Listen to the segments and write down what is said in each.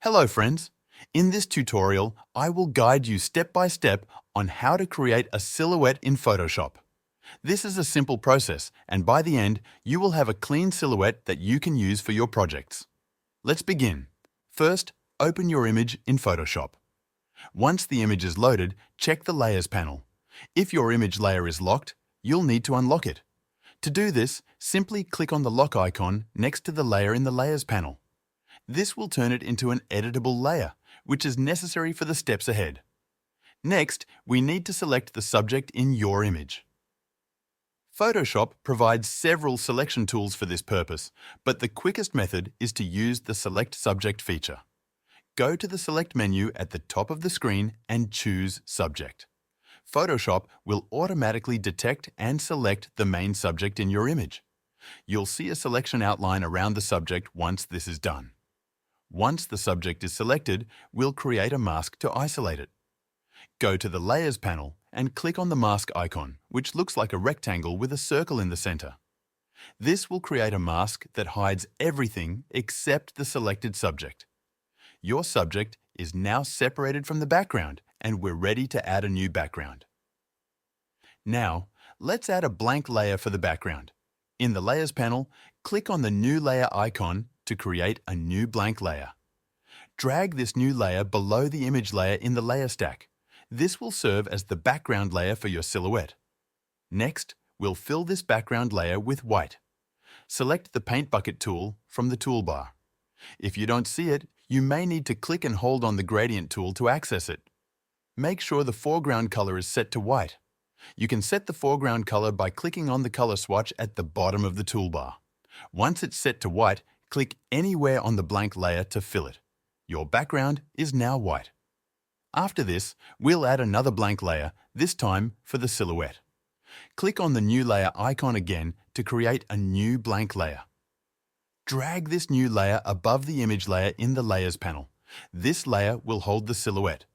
Hello friends! In this tutorial, I will guide you step by step on how to create a silhouette in Photoshop. This is a simple process, and by the end, you will have a clean silhouette that you can use for your projects. Let's begin. First, open your image in Photoshop. Once the image is loaded, check the Layers panel. If your image layer is locked, you'll need to unlock it. To do this, simply click on the lock icon next to the layer in the Layers panel. This will turn it into an editable layer, which is necessary for the steps ahead. Next, we need to select the subject in your image. Photoshop provides several selection tools for this purpose, but the quickest method is to use the Select Subject feature. Go to the Select menu at the top of the screen and choose Subject. Photoshop will automatically detect and select the main subject in your image. You'll see a selection outline around the subject once this is done. Once the subject is selected, we'll create a mask to isolate it. Go to the Layers panel and click on the mask icon, which looks like a rectangle with a circle in the center. This will create a mask that hides everything except the selected subject. Your subject is now separated from the background, and we're ready to add a new background. Now, let's add a blank layer for the background. In the Layers panel, click on the New Layer icon to create a new blank layer. Drag this new layer below the image layer in the layer stack. This will serve as the background layer for your silhouette. Next, we'll fill this background layer with white. Select the Paint Bucket tool from the toolbar. If you don't see it, you may need to click and hold on the Gradient tool to access it. Make sure the foreground color is set to white. You can set the foreground color by clicking on the color swatch at the bottom of the toolbar. Once it's set to white, click anywhere on the blank layer to fill it. Your background is now white. After this, we'll add another blank layer, this time for the silhouette. Click on the New Layer icon again to create a new blank layer. Drag this new layer above the image layer in the Layers panel. This layer will hold the silhouette.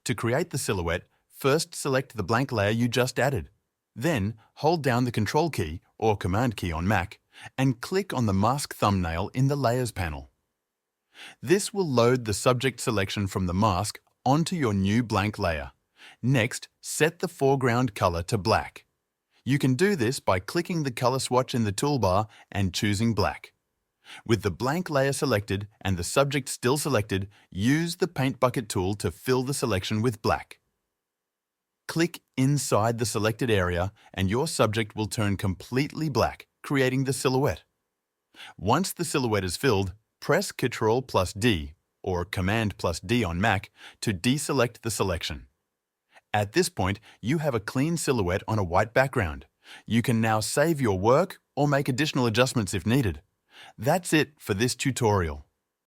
To create the silhouette, first select the blank layer you just added. Then, hold down the Control key or Command key on Mac and click on the mask thumbnail in the Layers panel. This will load the subject selection from the mask onto your new blank layer. Next, set the foreground color to black. You can do this by clicking the color swatch in the toolbar and choosing black. With the blank layer selected and the subject still selected, use the Paint Bucket tool to fill the selection with black. Click inside the selected area and your subject will turn completely black, creating the silhouette. Once the silhouette is filled, press Ctrl+D or Command+D on Mac to deselect the selection. At this point, you have a clean silhouette on a white background. You can now save your work or make additional adjustments if needed. That's it for this tutorial.